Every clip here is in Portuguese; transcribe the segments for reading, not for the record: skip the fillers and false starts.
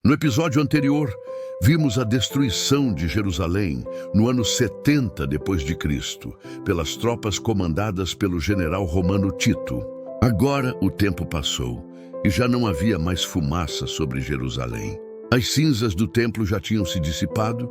No episódio anterior, vimos a destruição de Jerusalém no ano 70 depois de Cristo, pelas tropas comandadas pelo general romano Tito. Agora o tempo passou e já não havia mais fumaça sobre Jerusalém. As cinzas do templo já tinham se dissipado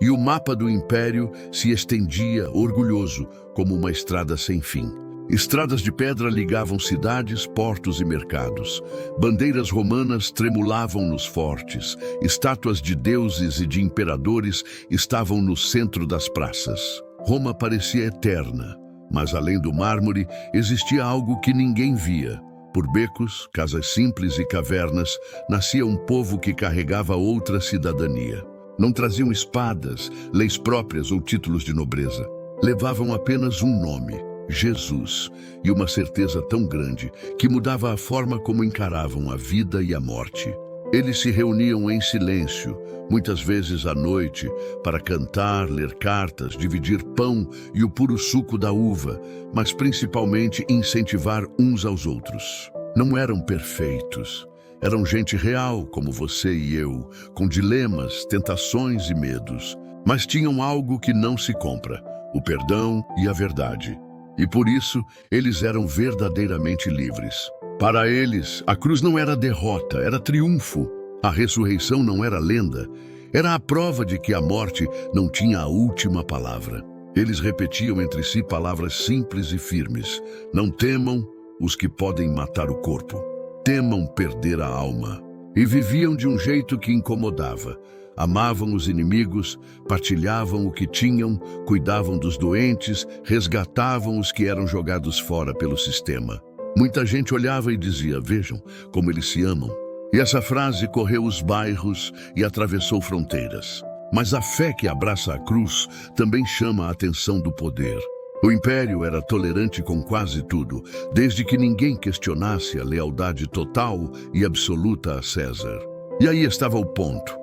e o mapa do império se estendia orgulhoso como uma estrada sem fim. Estradas de pedra ligavam cidades, portos e mercados. Bandeiras romanas tremulavam nos fortes. Estátuas de deuses e de imperadores estavam no centro das praças. Roma parecia eterna, mas além do mármore existia algo que ninguém via. Por becos, casas simples e cavernas, nascia um povo que carregava outra cidadania. Não traziam espadas, leis próprias ou títulos de nobreza. Levavam apenas um nome: Jesus, e uma certeza tão grande que mudava a forma como encaravam a vida e a morte. Eles se reuniam em silêncio, muitas vezes à noite, para cantar, ler cartas, dividir pão e o puro suco da uva, mas principalmente incentivar uns aos outros. Não eram perfeitos. Eram gente real, como você e eu, com dilemas, tentações e medos. Mas tinham algo que não se compra: o perdão e a verdade. E por isso, eles eram verdadeiramente livres. Para eles, a cruz não era derrota, era triunfo. A ressurreição não era lenda, era a prova de que a morte não tinha a última palavra. Eles repetiam entre si palavras simples e firmes: não temam os que podem matar o corpo, temam perder a alma. E viviam de um jeito que incomodava. Amavam os inimigos, partilhavam o que tinham, cuidavam dos doentes, resgatavam os que eram jogados fora pelo sistema. Muita gente olhava e dizia: vejam como eles se amam. E essa frase correu os bairros e atravessou fronteiras. Mas a fé que abraça a cruz também chama a atenção do poder. O império era tolerante com quase tudo, desde que ninguém questionasse a lealdade total e absoluta a César. E aí estava o ponto.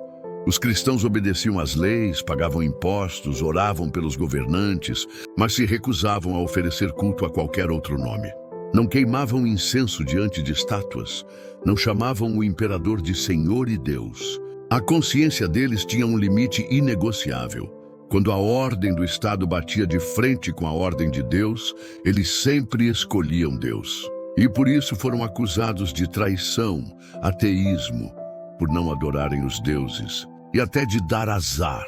Os cristãos obedeciam às leis, pagavam impostos, oravam pelos governantes, mas se recusavam a oferecer culto a qualquer outro nome. Não queimavam incenso diante de estátuas, não chamavam o imperador de Senhor e Deus. A consciência deles tinha um limite inegociável. Quando a ordem do Estado batia de frente com a ordem de Deus, eles sempre escolhiam Deus. E por isso foram acusados de traição, ateísmo, por não adorarem os deuses, e até de dar azar,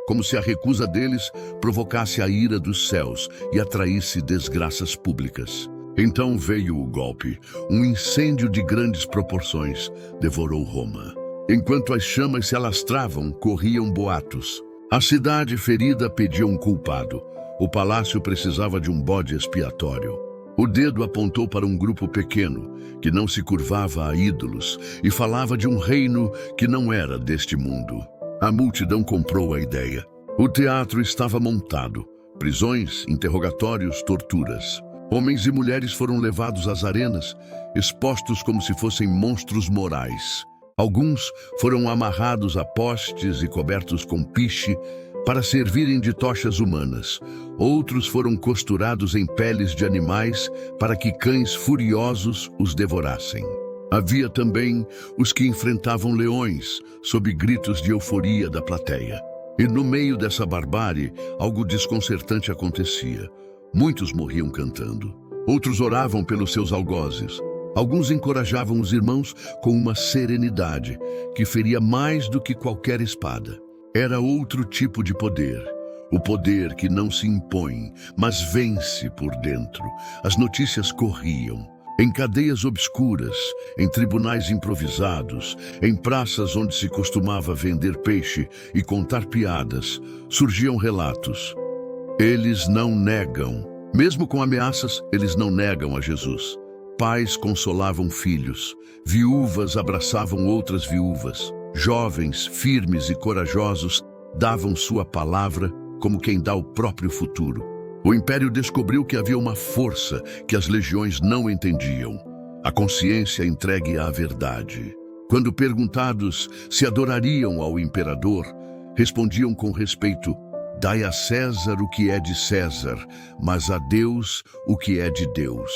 como se a recusa deles provocasse a ira dos céus e atraísse desgraças públicas. Então veio o golpe. Um incêndio de grandes proporções devorou Roma. Enquanto as chamas se alastravam, corriam boatos. A cidade ferida pedia um culpado. O palácio precisava de um bode expiatório. O dedo apontou para um grupo pequeno, que não se curvava a ídolos, e falava de um reino que não era deste mundo. A multidão comprou a ideia. O teatro estava montado. Prisões, interrogatórios, torturas. Homens e mulheres foram levados às arenas, expostos como se fossem monstros morais. Alguns foram amarrados a postes e cobertos com piche, para servirem de tochas humanas. Outros foram costurados em peles de animais para que cães furiosos os devorassem. Havia também os que enfrentavam leões, sob gritos de euforia da plateia. E no meio dessa barbárie, algo desconcertante acontecia. Muitos morriam cantando. Outros oravam pelos seus algozes. Alguns encorajavam os irmãos com uma serenidade que feria mais do que qualquer espada. Era outro tipo de poder. O poder que não se impõe, mas vence por dentro. As notícias corriam. Em cadeias obscuras, em tribunais improvisados, em praças onde se costumava vender peixe e contar piadas, surgiam relatos. Eles não negam. Mesmo com ameaças, eles não negam a Jesus. Pais consolavam filhos. Viúvas abraçavam outras viúvas. Jovens, firmes e corajosos, davam sua palavra como quem dá o próprio futuro. O império descobriu que havia uma força que as legiões não entendiam: a consciência entregue à verdade. Quando perguntados se adorariam ao imperador, respondiam com respeito: dai a César o que é de César, mas a Deus o que é de Deus.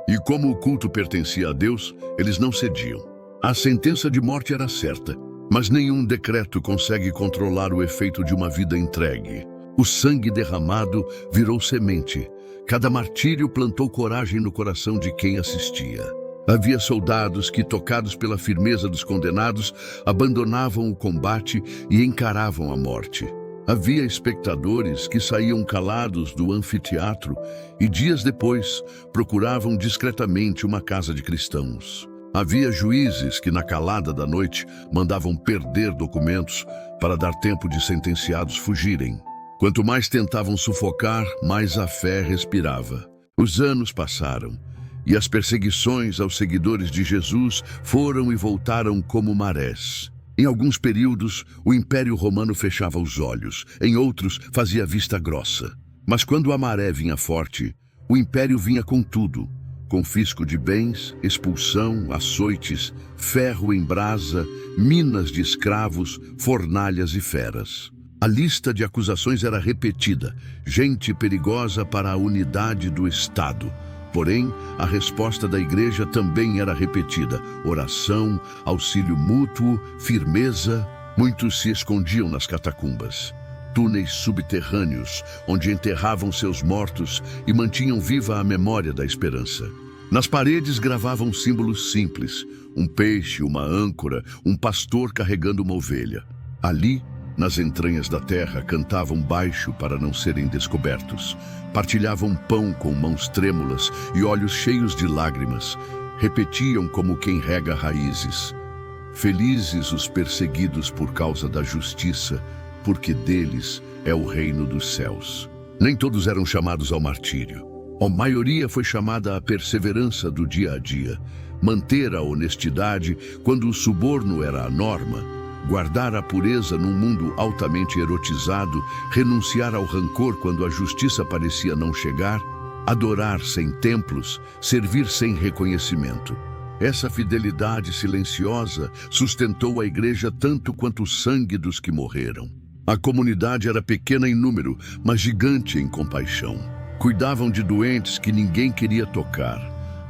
E como o culto pertencia a Deus, eles não cediam. A sentença de morte era certa, Mas nenhum decreto consegue controlar o efeito de uma vida entregue. O sangue derramado virou semente. Cada martírio plantou coragem no coração de quem assistia. Havia soldados que, tocados pela firmeza dos condenados, abandonavam o combate e encaravam a morte. Havia espectadores que saíam calados do anfiteatro e, dias depois, procuravam discretamente uma casa de cristãos. Havia juízes que, na calada da noite, mandavam perder documentos para dar tempo de sentenciados fugirem. Quanto mais tentavam sufocar, mais a fé respirava. Os anos passaram e as perseguições aos seguidores de Jesus foram e voltaram como marés. Em alguns períodos, o Império Romano fechava os olhos, em outros, fazia vista grossa. Mas quando a maré vinha forte, o Império vinha com tudo: confisco de bens, expulsão, açoites, ferro em brasa, minas de escravos, fornalhas e feras. A lista de acusações era repetida: gente perigosa para a unidade do Estado. Porém, a resposta da igreja também era repetida: oração, auxílio mútuo, firmeza. Muitos se escondiam nas catacumbas, túneis subterrâneos, onde enterravam seus mortos e mantinham viva a memória da esperança. Nas paredes gravavam símbolos simples: um peixe, uma âncora, um pastor carregando uma ovelha. Ali, nas entranhas da terra, cantavam baixo para não serem descobertos. Partilhavam pão com mãos trêmulas e olhos cheios de lágrimas. Repetiam como quem rega raízes: felizes os perseguidos por causa da justiça, porque deles é o reino dos céus. Nem todos eram chamados ao martírio. A maioria foi chamada à perseverança do dia a dia, manter a honestidade quando o suborno era a norma, guardar a pureza num mundo altamente erotizado, renunciar ao rancor quando a justiça parecia não chegar, adorar sem templos, servir sem reconhecimento. Essa fidelidade silenciosa sustentou a igreja tanto quanto o sangue dos que morreram. A comunidade era pequena em número, mas gigante em compaixão. Cuidavam de doentes que ninguém queria tocar.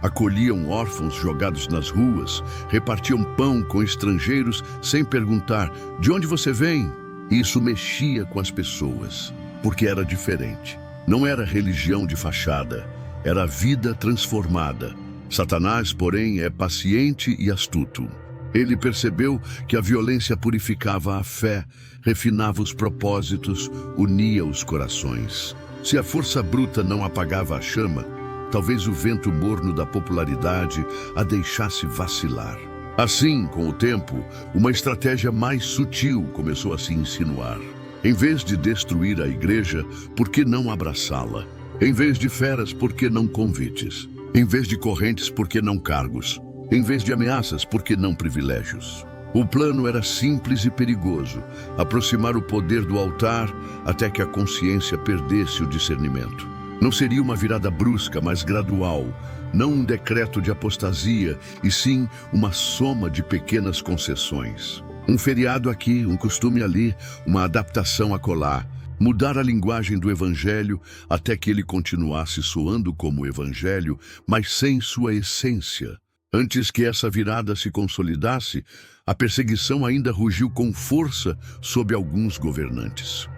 Acolhiam órfãos jogados nas ruas, repartiam pão com estrangeiros sem perguntar: de onde você vem? Isso mexia com as pessoas, porque era diferente. Não era religião de fachada, era vida transformada. Satanás, porém, é paciente e astuto. Ele percebeu que a violência purificava a fé, refinava os propósitos, unia os corações. Se a força bruta não apagava a chama, talvez o vento morno da popularidade a deixasse vacilar. Assim, com o tempo, uma estratégia mais sutil começou a se insinuar. Em vez de destruir a igreja, por que não abraçá-la? Em vez de feras, por que não convites? Em vez de correntes, por que não cargos? Em vez de ameaças, por que não privilégios? O plano era simples e perigoso: aproximar o poder do altar até que a consciência perdesse o discernimento. Não seria uma virada brusca, mas gradual, não um decreto de apostasia, e sim uma soma de pequenas concessões. Um feriado aqui, um costume ali, uma adaptação acolá. Mudar a linguagem do evangelho até que ele continuasse soando como evangelho, mas sem sua essência. Antes que essa virada se consolidasse, a perseguição ainda rugiu com força sob alguns governantes.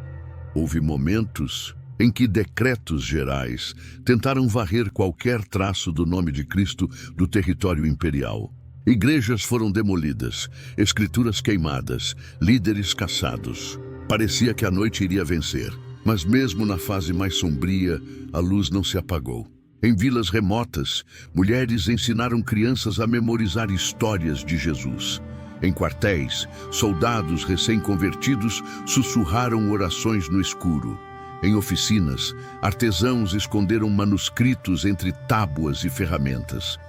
Houve momentos em que decretos gerais tentaram varrer qualquer traço do nome de Cristo do território imperial. Igrejas foram demolidas, escrituras queimadas, líderes caçados. Parecia que a noite iria vencer, mas mesmo na fase mais sombria, a luz não se apagou. Em vilas remotas, mulheres ensinaram crianças a memorizar histórias de Jesus. Em quartéis, soldados recém-convertidos sussurraram orações no escuro. Em oficinas, artesãos esconderam manuscritos entre tábuas e ferramentas.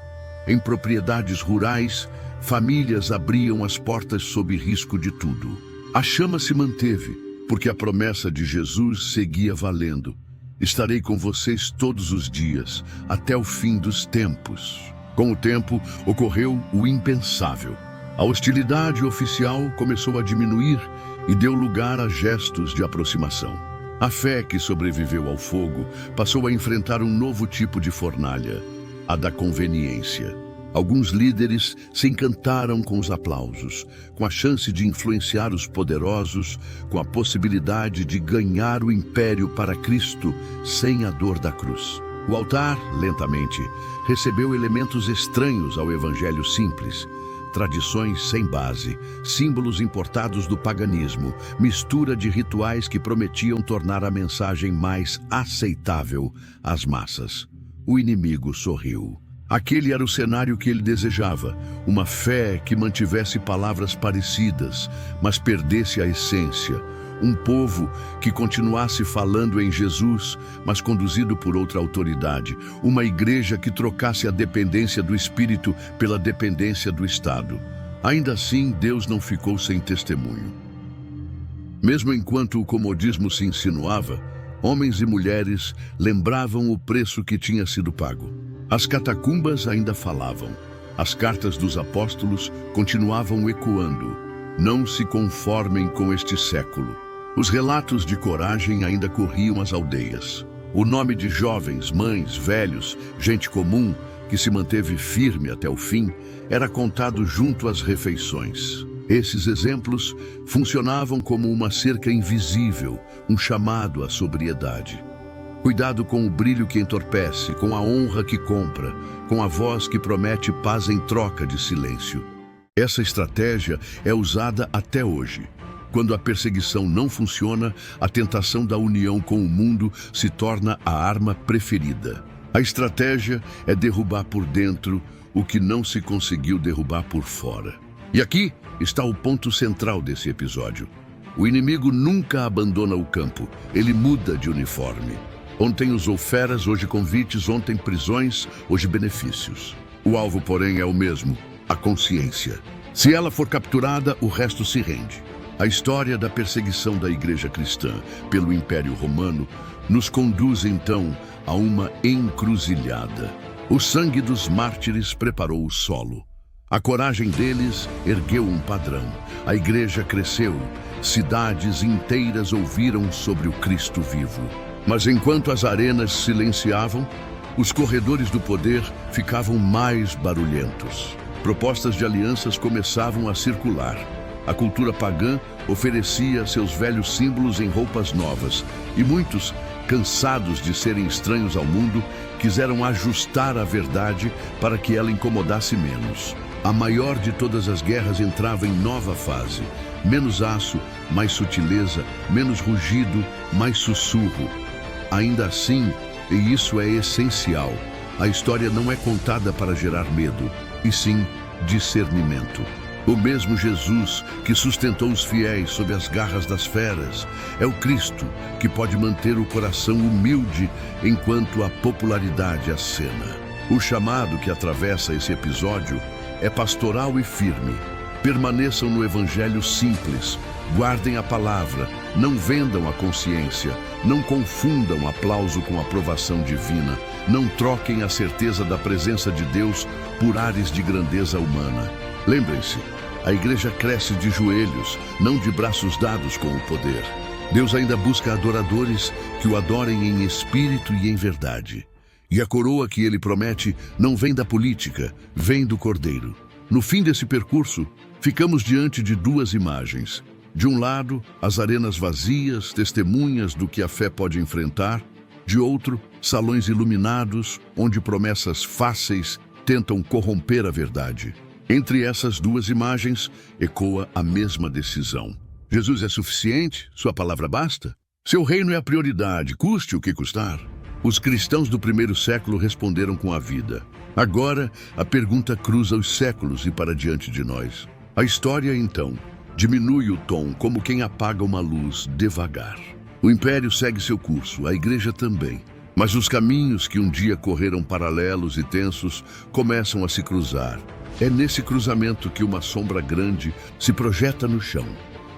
Em propriedades rurais, famílias abriam as portas sob risco de tudo. A chama se manteve, porque a promessa de Jesus seguia valendo. Estarei com vocês todos os dias, até o fim dos tempos. Com o tempo, ocorreu o impensável. A hostilidade oficial começou a diminuir e deu lugar a gestos de aproximação. A fé que sobreviveu ao fogo passou a enfrentar um novo tipo de fornalha, a da conveniência. Alguns líderes se encantaram com os aplausos, com a chance de influenciar os poderosos, com a possibilidade de ganhar o império para Cristo sem a dor da cruz. O altar, lentamente, recebeu elementos estranhos ao evangelho simples. Tradições sem base, símbolos importados do paganismo, mistura de rituais que prometiam tornar a mensagem mais aceitável às massas. O inimigo sorriu. Aquele era o cenário que ele desejava, uma fé que mantivesse palavras parecidas, mas perdesse a essência. Um povo que continuasse falando em Jesus, mas conduzido por outra autoridade. Uma igreja que trocasse a dependência do Espírito pela dependência do Estado. Ainda assim, Deus não ficou sem testemunho. Mesmo enquanto o comodismo se insinuava, homens e mulheres lembravam o preço que tinha sido pago. As catacumbas ainda falavam. As cartas dos apóstolos continuavam ecoando. Não se conformem com este século. Os relatos de coragem ainda corriam as aldeias. O nome de jovens, mães, velhos, gente comum, que se manteve firme até o fim, era contado junto às refeições. Esses exemplos funcionavam como uma cerca invisível, um chamado à sobriedade. Cuidado com o brilho que entorpece, com a honra que compra, com a voz que promete paz em troca de silêncio. Essa estratégia é usada até hoje. Quando a perseguição não funciona, a tentação da união com o mundo se torna a arma preferida. A estratégia é derrubar por dentro o que não se conseguiu derrubar por fora. E aqui está o ponto central desse episódio. O inimigo nunca abandona o campo, ele muda de uniforme. Ontem usou feras, hoje convites, ontem prisões, hoje benefícios. O alvo, porém, é o mesmo, a consciência. Se ela for capturada, o resto se rende. A história da perseguição da Igreja Cristã pelo Império Romano nos conduz, então, a uma encruzilhada. O sangue dos mártires preparou o solo. A coragem deles ergueu um padrão. A Igreja cresceu. Cidades inteiras ouviram sobre o Cristo vivo. Mas enquanto as arenas silenciavam, os corredores do poder ficavam mais barulhentos. Propostas de alianças começavam a circular. A cultura pagã oferecia seus velhos símbolos em roupas novas, e muitos, cansados de serem estranhos ao mundo, quiseram ajustar a verdade para que ela incomodasse menos. A maior de todas as guerras entrava em nova fase. Menos aço, mais sutileza, menos rugido, mais sussurro. Ainda assim, e isso é essencial, a história não é contada para gerar medo, e sim discernimento. O mesmo Jesus que sustentou os fiéis sob as garras das feras é o Cristo que pode manter o coração humilde enquanto a popularidade acena. O chamado que atravessa esse episódio é pastoral e firme. Permaneçam no evangelho simples, guardem a palavra, não vendam a consciência, não confundam aplauso com aprovação divina, não troquem a certeza da presença de Deus por ares de grandeza humana. Lembrem-se, a igreja cresce de joelhos, não de braços dados com o poder. Deus ainda busca adoradores que o adorem em espírito e em verdade. E a coroa que ele promete não vem da política, vem do Cordeiro. No fim desse percurso, ficamos diante de duas imagens. De um lado, as arenas vazias, testemunhas do que a fé pode enfrentar. De outro, salões iluminados, onde promessas fáceis tentam corromper a verdade. Entre essas duas imagens, ecoa a mesma decisão. Jesus é suficiente? Sua palavra basta? Seu reino é a prioridade, custe o que custar. Os cristãos do primeiro século responderam com a vida. Agora, a pergunta cruza os séculos e para diante de nós. A história, então, diminui o tom como quem apaga uma luz devagar. O império segue seu curso, a igreja também. Mas os caminhos que um dia correram paralelos e tensos começam a se cruzar. É nesse cruzamento que uma sombra grande se projeta no chão.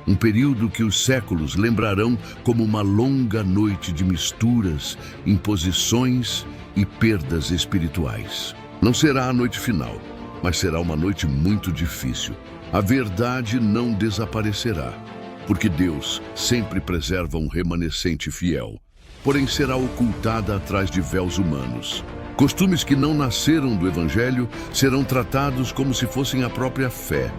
Um período que os séculos lembrarão como uma longa noite de misturas, imposições e perdas espirituais. Não será a noite final, mas será uma noite muito difícil. A verdade não desaparecerá, porque Deus sempre preserva um remanescente fiel, porém será ocultada atrás de véus humanos. Costumes que não nasceram do Evangelho serão tratados como se fossem a própria fé,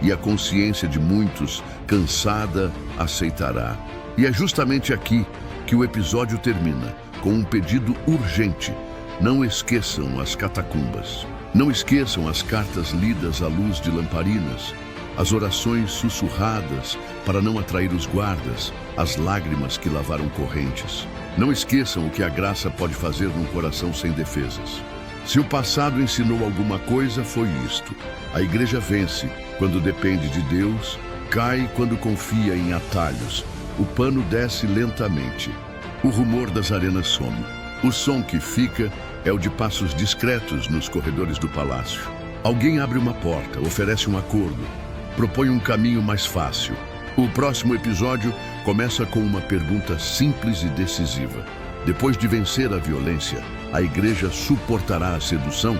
e a consciência de muitos, cansada, aceitará. E é justamente aqui que o episódio termina, com um pedido urgente. Não esqueçam as catacumbas. Não esqueçam as cartas lidas à luz de lamparinas, as orações sussurradas para não atrair os guardas, as lágrimas que lavaram correntes. Não esqueçam o que a graça pode fazer num coração sem defesas. Se o passado ensinou alguma coisa, foi isto. A igreja vence quando depende de Deus, cai quando confia em atalhos. O pano desce lentamente. O rumor das arenas some. O som que fica é o de passos discretos nos corredores do palácio. Alguém abre uma porta, oferece um acordo, propõe um caminho mais fácil. O próximo episódio começa com uma pergunta simples e decisiva. Depois de vencer a violência, a igreja suportará a sedução?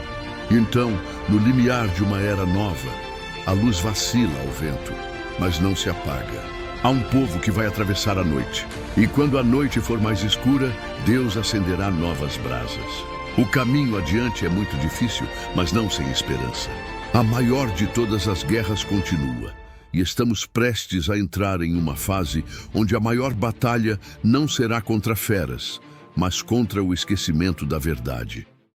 Então, no limiar de uma era nova, a luz vacila ao vento, mas não se apaga. Há um povo que vai atravessar a noite, e quando a noite for mais escura, Deus acenderá novas brasas. O caminho adiante é muito difícil, mas não sem esperança. A maior de todas as guerras continua, e estamos prestes a entrar em uma fase onde a maior batalha não será contra feras, mas contra o esquecimento da verdade.